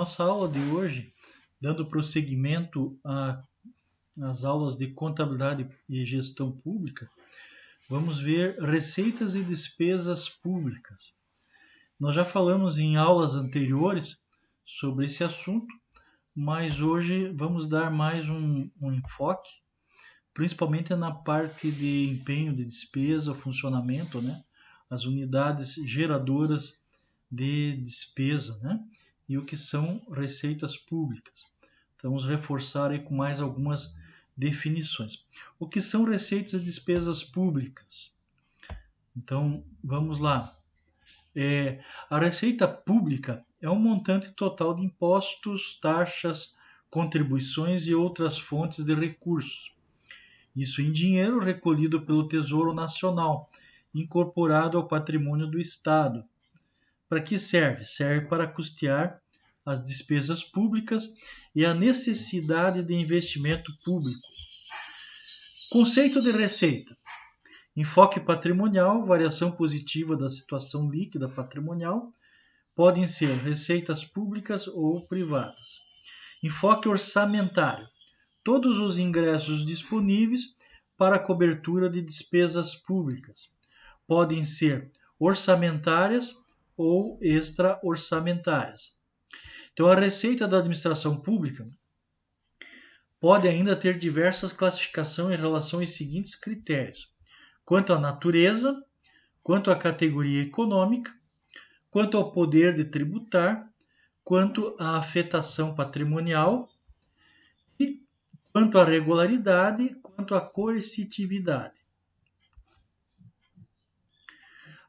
Nossa aula de hoje, dando prosseguimento às aulas de contabilidade e gestão pública, vamos ver receitas e despesas públicas. Nós já falamos em aulas anteriores sobre esse assunto, mas hoje vamos dar mais um enfoque, principalmente na parte de empenho de despesa, funcionamento, né? As unidades geradoras de despesa, né? E o que são receitas públicas. Então, vamos reforçar aí com mais algumas definições. O que são receitas e despesas públicas? Então, vamos lá. A receita pública é um montante total de impostos, taxas, contribuições e outras fontes de recursos. Isso em dinheiro recolhido pelo Tesouro Nacional, incorporado ao patrimônio do Estado. Para que serve? Serve para custear as despesas públicas e a necessidade de investimento público. Conceito de receita: enfoque patrimonial, variação positiva da situação líquida patrimonial, podem ser receitas públicas ou privadas. Enfoque orçamentário: todos os ingressos disponíveis para a cobertura de despesas públicas, podem ser orçamentárias ou extra-orçamentárias. Então, a receita da administração pública pode ainda ter diversas classificações em relação aos seguintes critérios: quanto à natureza, quanto à categoria econômica, quanto ao poder de tributar, quanto à afetação patrimonial e quanto à regularidade, quanto à coercitividade.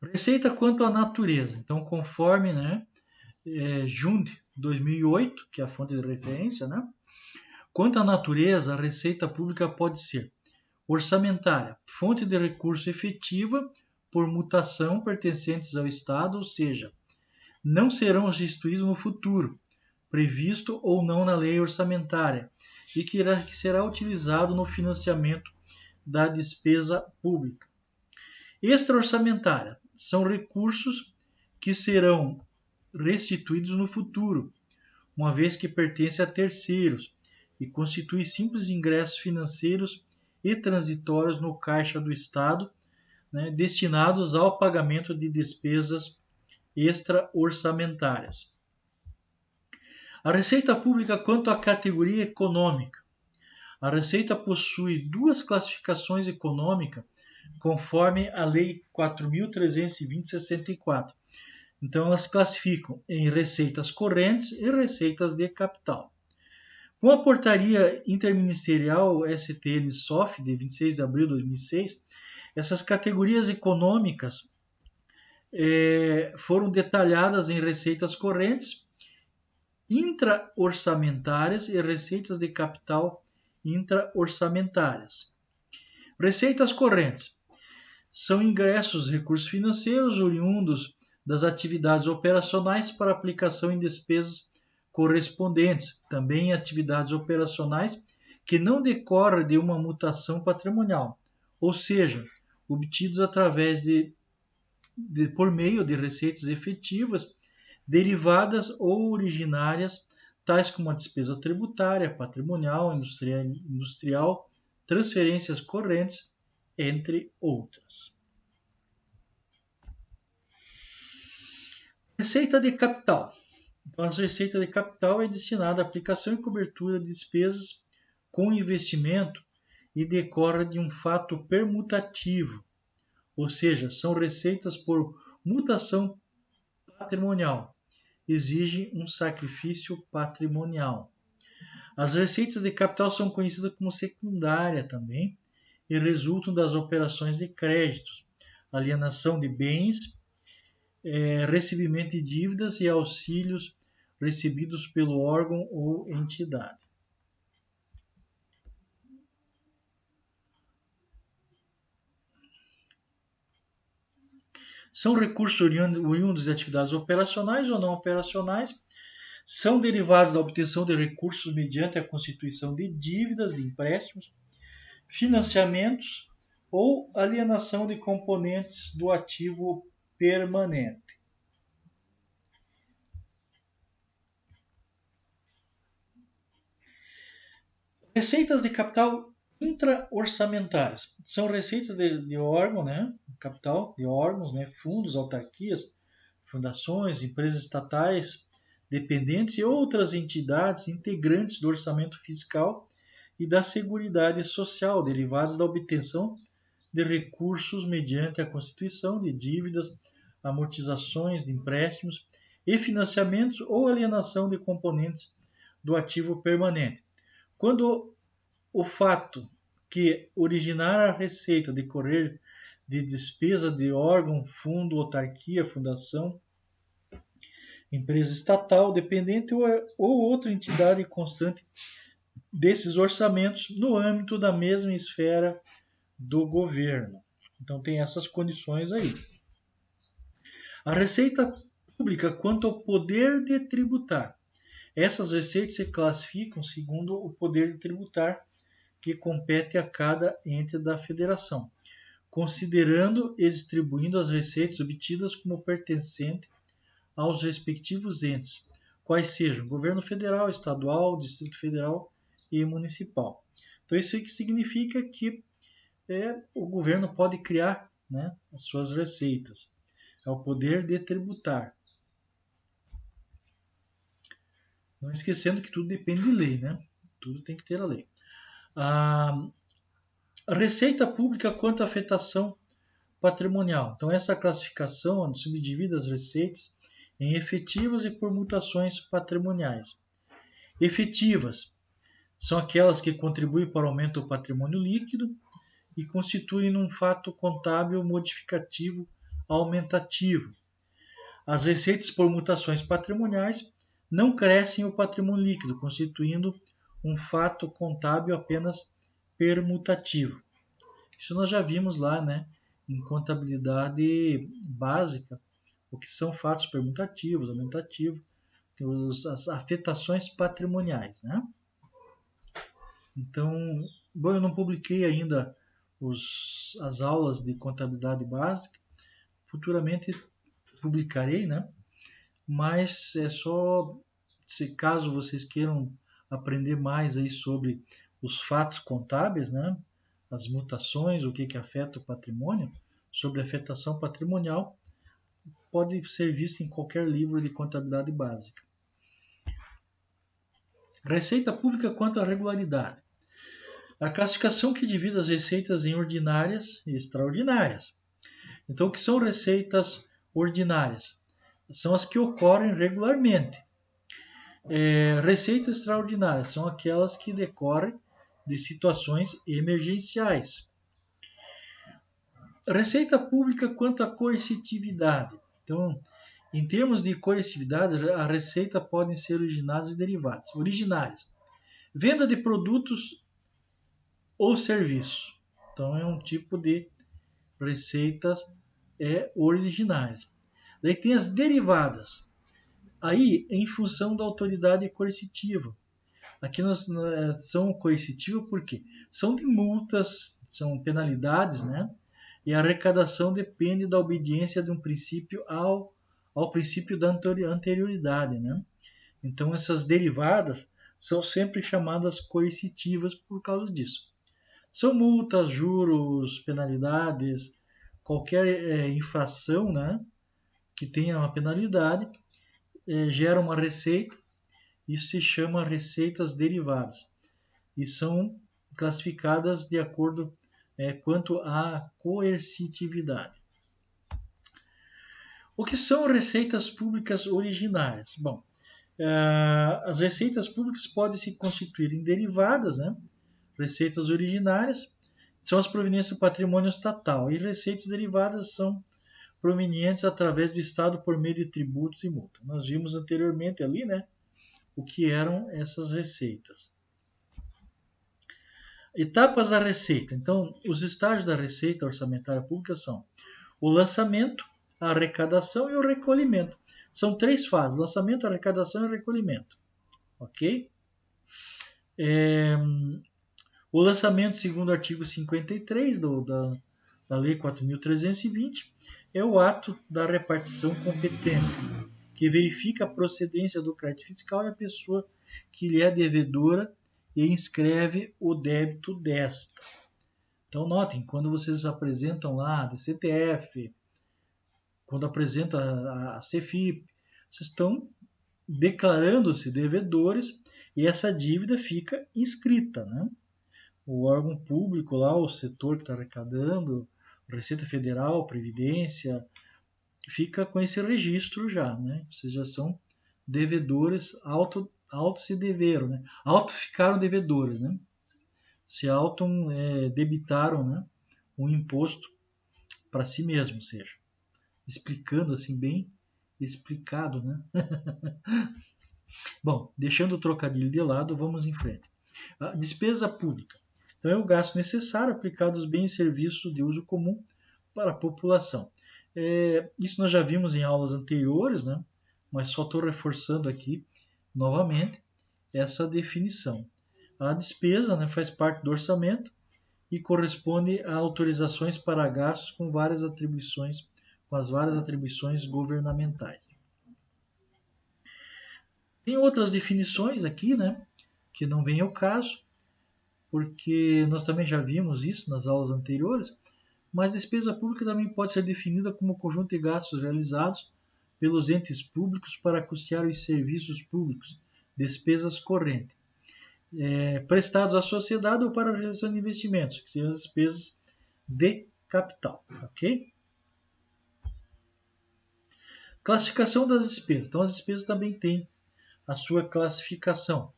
Receita quanto à natureza. Então, conforme Jund 2008, que é a fonte de referência, né? Quanto à natureza, a receita pública pode ser orçamentária, fonte de recurso efetiva por mutação pertencentes ao Estado, ou seja, não serão restituídos no futuro, previsto ou não na lei orçamentária, e que será utilizado no financiamento da despesa pública. Extra-orçamentária são recursos que serão restituídos no futuro, uma vez que pertence a terceiros e constitui simples ingressos financeiros e transitórios no caixa do Estado, né, destinados ao pagamento de despesas extra-orçamentárias. A receita pública quanto à categoria econômica. A receita possui duas classificações econômicas conforme a Lei 4.320/64. Então, elas classificam em receitas correntes e receitas de capital. Com a portaria interministerial STN-SOF, de 26 de abril de 2006, essas categorias econômicas foram detalhadas em receitas correntes, intra-orçamentárias e receitas de capital intra-orçamentárias. Receitas correntes são ingressos, recursos financeiros oriundos das atividades operacionais para aplicação em despesas correspondentes, também em atividades operacionais que não decorrem de uma mutação patrimonial, ou seja, obtidos através por meio de receitas efetivas, derivadas ou originárias, tais como a despesa tributária, patrimonial, industrial, transferências correntes, entre outras. Receita de capital. Então, a receita de capital é destinada à aplicação e cobertura de despesas com investimento e decorre de um fato permutativo, ou seja, são receitas por mutação patrimonial, exigem um sacrifício patrimonial. As receitas de capital são conhecidas como secundária também e resultam das operações de créditos, alienação de bens, recebimento de dívidas e auxílios recebidos pelo órgão ou entidade. São recursos oriundos de atividades operacionais ou não operacionais, são derivados da obtenção de recursos mediante a constituição de dívidas, de empréstimos, financiamentos ou alienação de componentes do ativo permanente. Receitas de capital intra-orçamentárias. São receitas de órgão, né? Capital de órgãos, né? Fundos, autarquias, fundações, empresas estatais, dependentes e outras entidades integrantes do orçamento fiscal e da Seguridade Social, derivadas da obtenção de recursos mediante a constituição de dívidas, amortizações de empréstimos e financiamentos ou alienação de componentes do ativo permanente. Quando o fato que originar a receita decorrer de despesa de órgão, fundo, autarquia, fundação, empresa estatal, dependente ou outra entidade constante desses orçamentos no âmbito da mesma esfera do governo. Então tem essas condições aí. A receita pública quanto ao poder de tributar. Essas receitas se classificam segundo o poder de tributar que compete a cada ente da federação, considerando e distribuindo as receitas obtidas como pertencentes aos respectivos entes, quais sejam governo federal, estadual, Distrito Federal e municipal. Então isso aqui significa que o governo pode criar, né, as suas receitas. É o poder de tributar. Não esquecendo que tudo depende de lei, né? Tudo tem que ter a lei. A receita pública quanto à afetação patrimonial. Então, essa classificação subdivide as receitas em efetivas e por mutações patrimoniais. Efetivas são aquelas que contribuem para o aumento do patrimônio líquido e constituem um fato contábil modificativo aumentativo. As receitas por mutações patrimoniais não crescem o patrimônio líquido, constituindo um fato contábil apenas permutativo. Isso nós já vimos lá, né, em contabilidade básica, o que são fatos permutativos, aumentativos, as afetações patrimoniais, né? Então, bom, eu não publiquei ainda as aulas de contabilidade básica, futuramente publicarei, né? Mas é só, se caso vocês queiram aprender mais aí sobre os fatos contábeis, né? As mutações, o que afeta o patrimônio, sobre afetação patrimonial, pode ser visto em qualquer livro de contabilidade básica. Receita pública quanto à regularidade. A classificação que divide as receitas em ordinárias e extraordinárias. Então, o que são receitas ordinárias? São as que ocorrem regularmente. Receitas extraordinárias são aquelas que decorrem de situações emergenciais. Receita pública quanto à coercitividade. Então, em termos de coercividade, a receita podem ser originadas e derivadas. Originárias. Venda de produtos ou serviços. Então, é um tipo de receitas originárias. Daí tem as derivadas. Aí, em função da autoridade coercitiva. Aqui são coercitivas porque são de multas, são penalidades, né? E a arrecadação depende da obediência de um princípio ao princípio da anterioridade, né? Então, essas derivadas são sempre chamadas coercitivas por causa disso. São multas, juros, penalidades, qualquer infração, né, que tenha uma penalidade, gera uma receita. Isso se chama receitas derivadas e são classificadas de acordo quanto à coercitividade. O que são receitas públicas originárias? Bom, as receitas públicas podem se constituir em derivadas, né? Receitas originárias são as provenientes do patrimônio estatal e receitas derivadas são provenientes através do Estado por meio de tributos e multas. Nós vimos anteriormente ali, né, o que eram essas receitas. Etapas da receita. Então, os estágios da receita orçamentária pública são o lançamento, a arrecadação e o recolhimento. São 3 fases: lançamento, arrecadação e recolhimento. Ok? O lançamento, segundo o artigo 53 da Lei 4.320, é o ato da repartição competente, que verifica a procedência do crédito fiscal e a pessoa que lhe é devedora e inscreve o débito desta. Então, notem, quando vocês apresentam lá a CTF, quando apresentam a CFIP, vocês estão declarando-se devedores e essa dívida fica inscrita, né? O órgão público lá, o setor que está arrecadando, Receita Federal, Previdência, fica com esse registro já, né? Vocês já são devedores, auto se deveram, né? Auto ficaram devedores, né? Se auto debitaram, né? Um imposto para si mesmo, ou seja, explicando assim bem explicado, né? Bom, deixando o trocadilho de lado, vamos em frente. A despesa pública. Então, é o gasto necessário aplicado aos bens e serviços de uso comum para a população. Isso nós já vimos em aulas anteriores, né? Mas só estou reforçando aqui novamente essa definição. A despesa, né, faz parte do orçamento e corresponde a autorizações para gastos com as várias atribuições governamentais. Tem outras definições aqui, né, que não vem ao caso, porque nós também já vimos isso nas aulas anteriores, mas despesa pública também pode ser definida como conjunto de gastos realizados pelos entes públicos para custear os serviços públicos, despesas correntes, prestados à sociedade ou para a realização de investimentos, que seriam as despesas de capital, ok? Classificação das despesas. Então, as despesas também têm a sua classificação.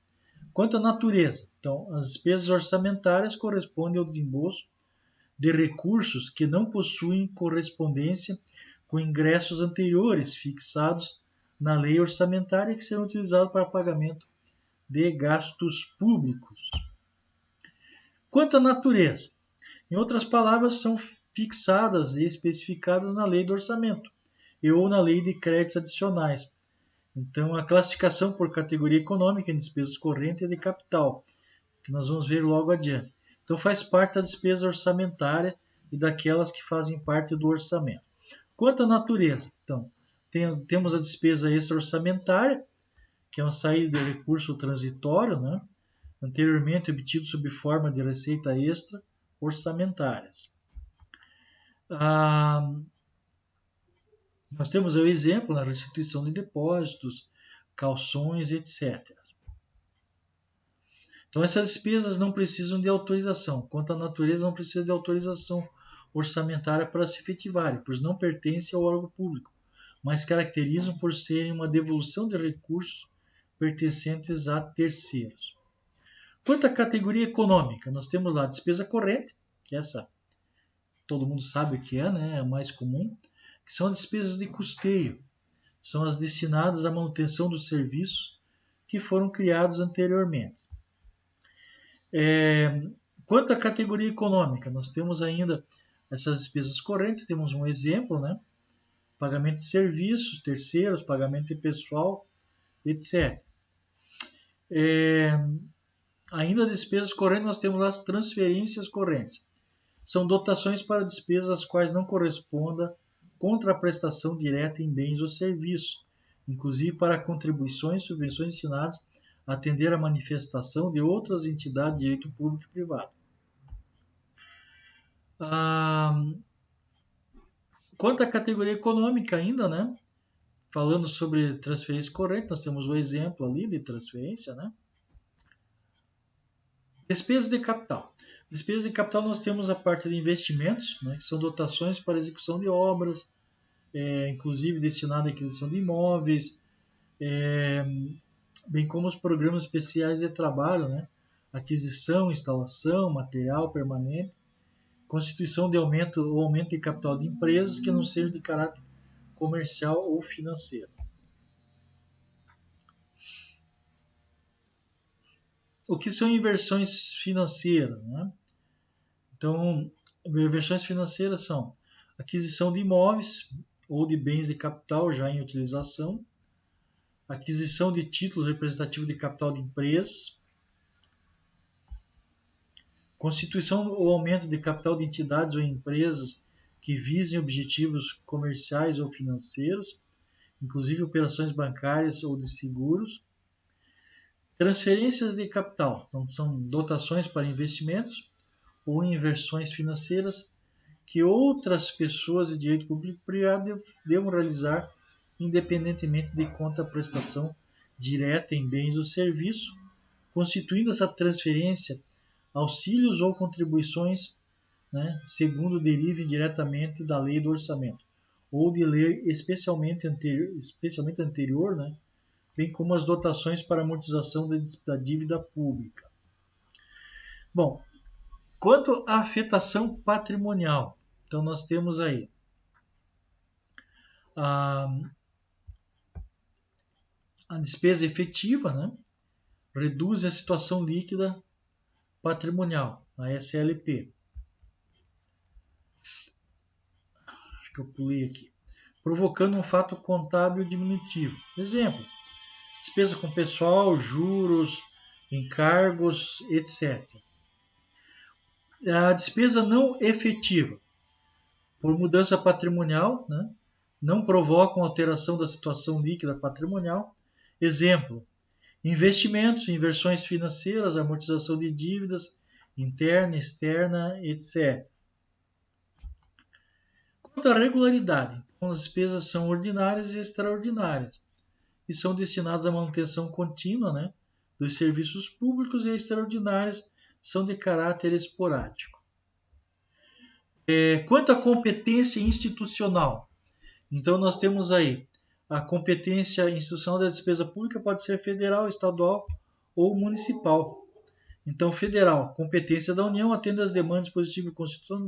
Quanto à natureza, então, as despesas orçamentárias correspondem ao desembolso de recursos que não possuem correspondência com ingressos anteriores fixados na lei orçamentária que serão utilizados para pagamento de gastos públicos. Quanto à natureza, em outras palavras, são fixadas e especificadas na lei do orçamento e ou na lei de créditos adicionais. Então, a classificação por categoria econômica em despesas correntes e de capital, que nós vamos ver logo adiante. Então, faz parte da despesa orçamentária e daquelas que fazem parte do orçamento. Quanto à natureza, então, temos a despesa extra-orçamentária, que é uma saída de recurso transitório, né? Anteriormente obtido sob forma de receita extra orçamentárias. Nós temos o exemplo na restituição de depósitos, calções, etc. Então, essas despesas não precisam de autorização. Quanto à natureza, não precisa de autorização orçamentária para se efetivarem, pois não pertencem ao órgão público, mas caracterizam por serem uma devolução de recursos pertencentes a terceiros. Quanto à categoria econômica, nós temos lá a despesa corrente, que essa todo mundo sabe o que é, né? É a mais comum, que são as despesas de custeio, são as destinadas à manutenção dos serviços que foram criados anteriormente. Quanto à categoria econômica, nós temos ainda essas despesas correntes, temos um exemplo, né? Pagamento de serviços, terceiros, pagamento de pessoal, etc. Ainda despesas correntes, nós temos as transferências correntes. São dotações para despesas às quais não corresponda contraprestação direta em bens ou serviços, inclusive para contribuições e subvenções destinadas a atender à manifestação de outras entidades de direito público e privado. Quanto à categoria econômica ainda, né? Falando sobre transferência corrente, nós temos o exemplo ali de transferência, né? Despesas de capital. Despesas de capital nós temos a parte de investimentos, né, que são dotações para execução de obras, inclusive destinado à aquisição de imóveis, bem como os programas especiais de trabalho, né, aquisição, instalação, material permanente, constituição de aumento de capital de empresas que não sejam de caráter comercial ou financeiro. O que são inversões financeiras, né? Então, inversões financeiras são aquisição de imóveis ou de bens de capital já em utilização, aquisição de títulos representativos de capital de empresas, constituição ou aumento de capital de entidades ou empresas que visem objetivos comerciais ou financeiros, inclusive operações bancárias ou de seguros, Transferências de capital, então, são dotações para investimentos ou inversões financeiras que outras pessoas de direito público e privado devam realizar independentemente de contraprestação direta em bens ou serviços, constituindo essa transferência auxílios ou contribuições, né, segundo derive diretamente da lei do orçamento ou de lei especialmente anterior, né, bem como as dotações para amortização da dívida pública. Bom, quanto à afetação patrimonial, então nós temos aí a despesa efetiva, né, reduz a situação líquida patrimonial, a SLP. Acho que eu pulei aqui. Provocando um fato contábil diminutivo. Exemplo, despesa com pessoal, juros, encargos, etc. A despesa não efetiva, por mudança patrimonial, né, não provocam alteração da situação líquida patrimonial. Exemplo, investimentos, inversões financeiras, amortização de dívidas interna, externa, etc. Quanto à regularidade, as despesas são ordinárias e extraordinárias e são destinadas à manutenção contínua, né, dos serviços públicos, e extraordinárias são de caráter esporádico. Quanto à competência institucional, então nós temos aí a competência institucional da despesa pública pode ser federal, estadual ou municipal. Então, federal, competência da União, atende às demandas dispositivas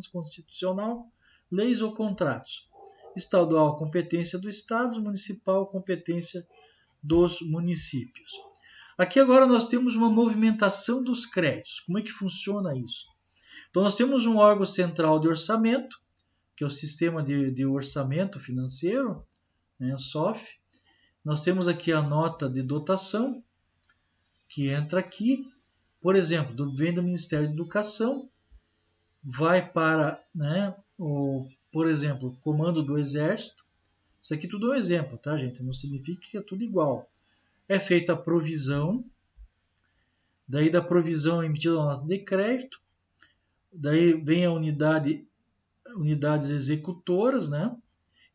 constitucional, leis ou contratos. Estadual, competência do Estado, municipal, competência dos municípios. Aqui agora nós temos uma movimentação dos créditos. Como é que funciona isso? Então nós temos um órgão central de orçamento, que é o Sistema de Orçamento Financeiro, né, o SOF. Nós temos aqui a nota de dotação, que entra aqui. Por exemplo, vem do Ministério da Educação, vai para, né, por exemplo, o Comando do Exército. Isso aqui tudo é um exemplo, tá, gente? Não significa que é tudo igual. É feita a provisão, daí da provisão é emitida a nota de crédito, daí vem a unidades executoras, né?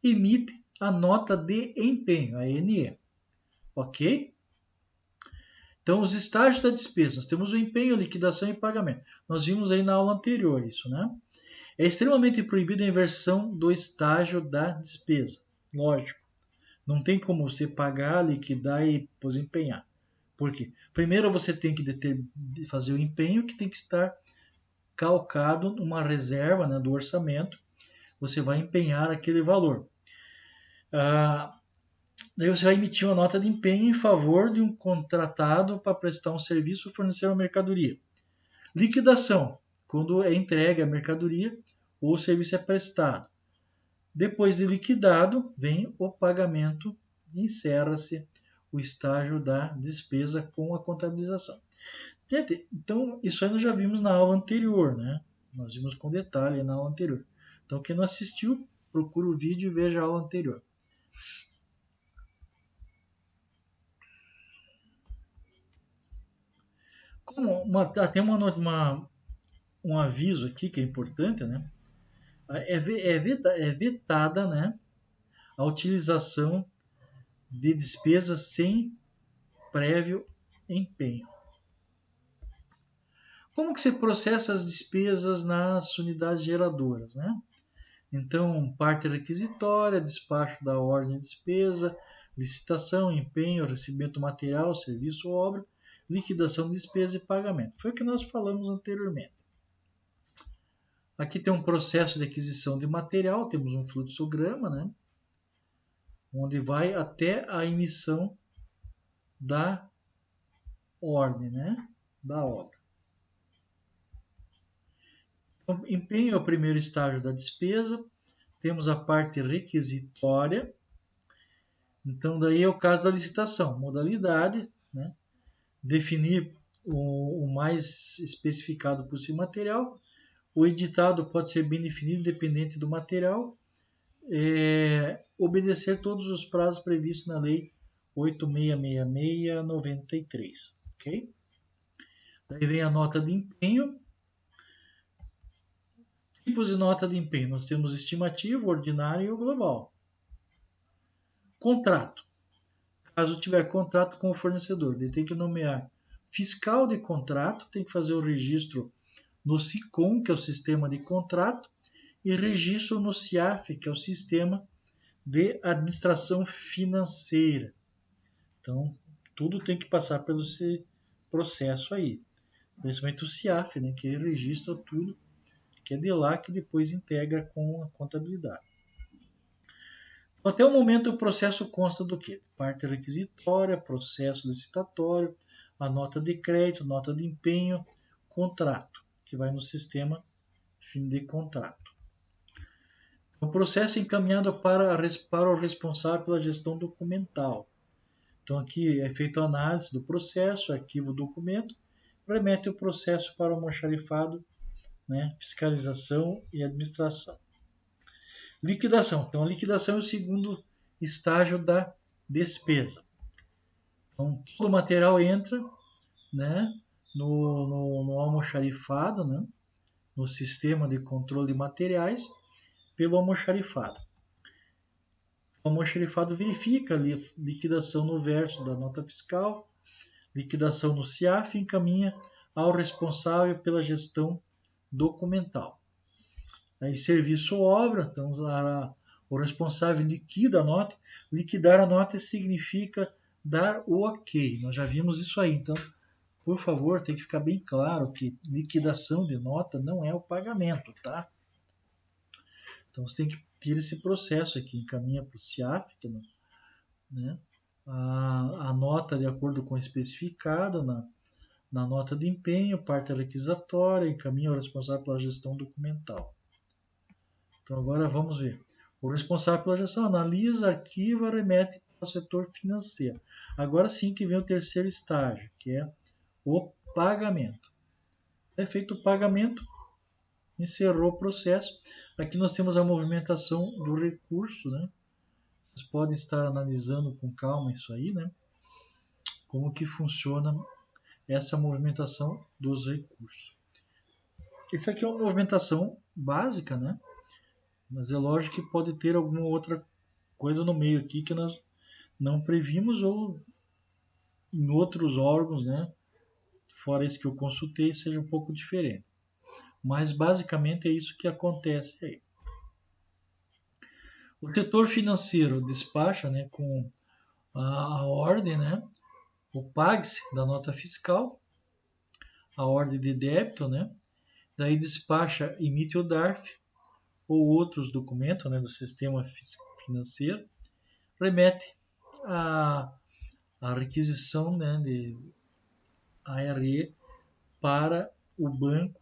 Emite a nota de empenho, a NE. Ok? Então, os estágios da despesa. Nós temos o empenho, liquidação e pagamento. Nós vimos aí na aula anterior isso, né? É extremamente proibida a inversão do estágio da despesa. Lógico. Não tem como você pagar, liquidar e depois empenhar. Por quê? Primeiro você tem que fazer o empenho, que tem que estar calcado numa reserva, né, do orçamento. Você vai empenhar aquele valor. Daí você vai emitir uma nota de empenho em favor de um contratado para prestar um serviço ou fornecer uma mercadoria. Liquidação, quando é entregue a mercadoria ou o serviço é prestado. Depois de liquidado, vem o pagamento e encerra-se o estágio da despesa com a contabilização. Gente, então isso aí nós já vimos na aula anterior, né? Nós vimos com detalhe na aula anterior. Então quem não assistiu, procura o vídeo e veja a aula anterior. Tem um aviso aqui que é importante, né? É vetada, né, a utilização de despesas sem prévio empenho. Como que se processa as despesas nas unidades geradoras, né? Então, parte requisitória, despacho da ordem de despesa, licitação, empenho, recebimento material, serviço ou obra, liquidação de despesa e pagamento. Foi o que nós falamos anteriormente. Aqui tem um processo de aquisição de material, temos um fluxograma, né? Onde vai até a emissão da ordem, né? Da obra. Então, empenho é o primeiro estágio da despesa. Temos a parte requisitória. Então, daí é o caso da licitação. Modalidade, né? Definir o mais especificado possível material. O editado pode ser bem definido, independente do material. Obedecer todos os prazos previstos na Lei 8666/93. ok? Daí vem a nota de empenho. Tipos de nota de empenho. Nós temos estimativo, ordinário e o global. Contrato. Caso tiver contrato com o fornecedor, ele tem que nomear fiscal de contrato, tem que fazer o registro no SICOM, que é o sistema de contrato, e registro no SIAF, que é o sistema de administração financeira. Então, tudo tem que passar pelo esse processo aí. Principalmente o SIAF, né, que registra tudo, que é de lá que depois integra com a contabilidade. Até o momento, o processo consta do quê? Parte requisitória, processo licitatório, a nota de crédito, nota de empenho, contrato, que vai no sistema fim de contrato. O processo é encaminhado para o responsável pela gestão documental. Então, aqui é feita a análise do processo, arquiva o documento, remete o processo para o almoxarifado, né, fiscalização e administração. Liquidação. Então, a liquidação é o segundo estágio da despesa. Então, todo o material entra, né, no almoxarifado, né, no sistema de controle de materiais, pelo almoxarifado. O almoxarifado verifica a liquidação no verso da nota fiscal, liquidação no SIAF e encaminha ao responsável pela gestão documental. Aí, serviço ou obra, então o responsável liquida a nota. Liquidar a nota significa dar o ok. Nós já vimos isso aí. Então, por favor, tem que ficar bem claro que liquidação de nota não é o pagamento, tá? Então, você tem que ter esse processo aqui. Encaminha para o SIAF, né? A nota de acordo com o especificado na nota de empenho, parte requisitória, encaminha ao responsável pela gestão documental. Então, agora vamos ver. O responsável pela gestão analisa, arquiva, remete para o setor financeiro. Agora sim que vem o terceiro estágio, que é o pagamento. É feito o pagamento, encerrou o processo. Aqui nós temos a movimentação do recurso, né? Vocês podem estar analisando com calma isso aí, né? Como que funciona essa movimentação dos recursos. Isso aqui é uma movimentação básica, né? Mas é lógico que pode ter alguma outra coisa no meio aqui que nós não previmos ou em outros órgãos, né? Fora esse que eu consultei, seja um pouco diferente. Mas basicamente é isso que acontece aí. O setor financeiro despacha, né, com a ordem, né? O PAGS da nota fiscal, a ordem de débito, né? Daí despacha, emite o DARF ou outros documentos, né, do sistema financeiro, remete a requisição, né, de ARE para o banco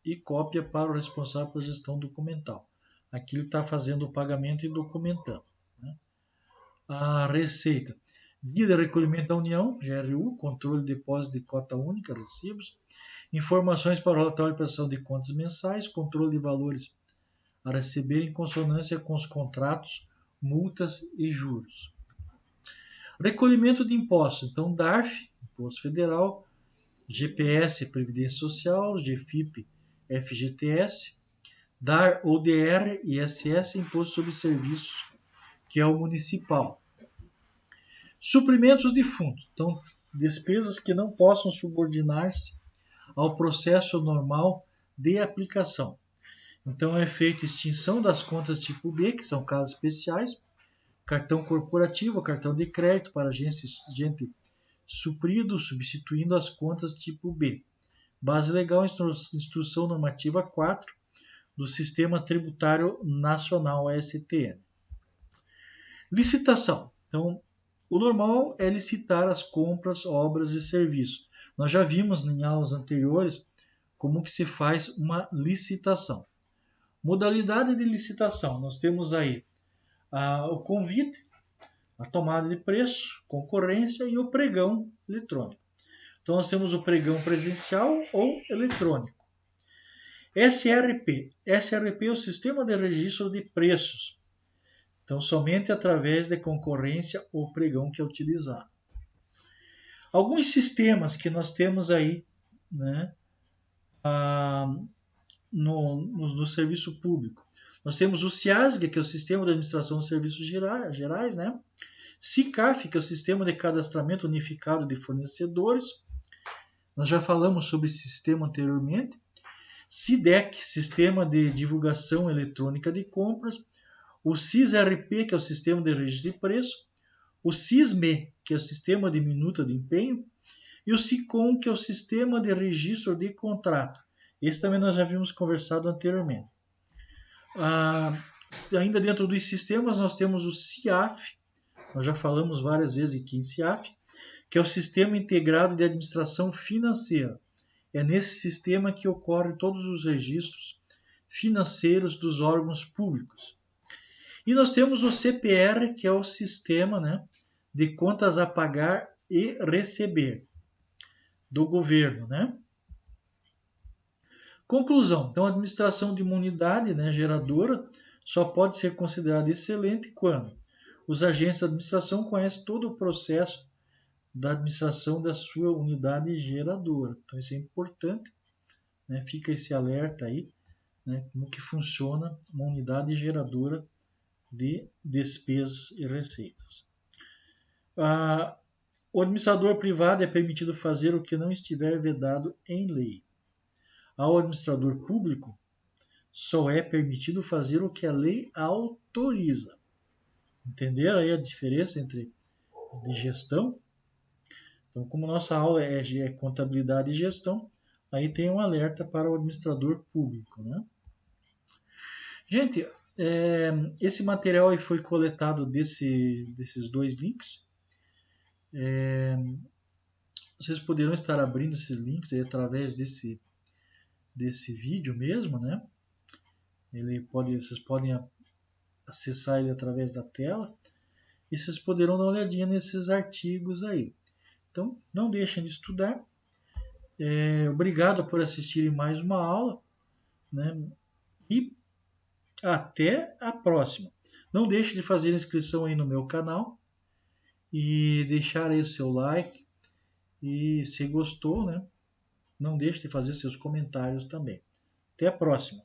e cópia para o responsável pela gestão documental. Aqui ele está fazendo o pagamento e documentando, né? A receita. Guia de recolhimento da União, GRU, controle de depósito de cota única, recibos, informações para o relatório de prestação de contas mensais, controle de valores a receber em consonância com os contratos, multas e juros. Recolhimento de impostos. Então, DARF, Imposto Federal, GPS, Previdência Social, GFIP, FGTS, DAR ou DR, ISS, Imposto sobre Serviços, que é o municipal. Suprimentos de fundo. Então, despesas que não possam subordinar-se ao processo normal de aplicação. Então, é feita extinção das contas tipo B, que são casos especiais, cartão corporativo, cartão de crédito para agente suprido, substituindo as contas tipo B. Base legal, instrução normativa 4 do Sistema Tributário Nacional, STN. Licitação. Então, o normal é licitar as compras, obras e serviços. Nós já vimos em aulas anteriores como que se faz uma licitação. Modalidade de licitação, nós temos aí o convite, a tomada de preço, concorrência e o pregão eletrônico. Então nós temos o pregão presencial ou eletrônico. SRP. SRP é o Sistema de Registro de Preços. Então somente através de concorrência ou pregão que é utilizado. Alguns sistemas que nós temos aí, né, no serviço público. Nós temos o SIASG, que é o Sistema de Administração de Serviços Gerais, né? SICAF, que é o Sistema de Cadastramento Unificado de Fornecedores. Nós já falamos sobre esse sistema anteriormente. SIDEC, Sistema de Divulgação Eletrônica de Compras. O SISRP, que é o Sistema de Registro de Preço. O SISME, que é o Sistema de Minuta de Empenho. E o SICOM, que é o Sistema de Registro de Contrato. Esse também nós já havíamos conversado anteriormente. Ainda dentro dos sistemas, nós temos o SIAF, nós já falamos várias vezes aqui em SIAF, que é o Sistema Integrado de Administração Financeira. É nesse sistema que ocorrem todos os registros financeiros dos órgãos públicos. E nós temos o CPR, que é o Sistema, né, de Contas a Pagar e Receber do governo, né? Conclusão. Então, a administração de uma unidade, né, geradora só pode ser considerada excelente quando os agentes da administração conhecem todo o processo da administração da sua unidade geradora. Então, isso é importante, né? Fica esse alerta aí, né, como que funciona uma unidade geradora de despesas e receitas. O administrador privado é permitido fazer o que não estiver vedado em lei. Ao administrador público, só é permitido fazer o que a lei autoriza. Entenderam aí a diferença entre de gestão? Então, como nossa aula é contabilidade e gestão, aí tem um alerta para o administrador público, né? Gente, esse material aí foi coletado desses dois links. Vocês poderão estar abrindo esses links aí através desse vídeo mesmo, né? Vocês podem acessar ele através da tela e vocês poderão dar uma olhadinha nesses artigos aí. Então, não deixem de estudar. Obrigado por assistirem mais uma aula, né? E até a próxima. Não deixe de fazer inscrição aí no meu canal e deixar aí o seu like. E se gostou, né? Não deixe de fazer seus comentários também. Até a próxima.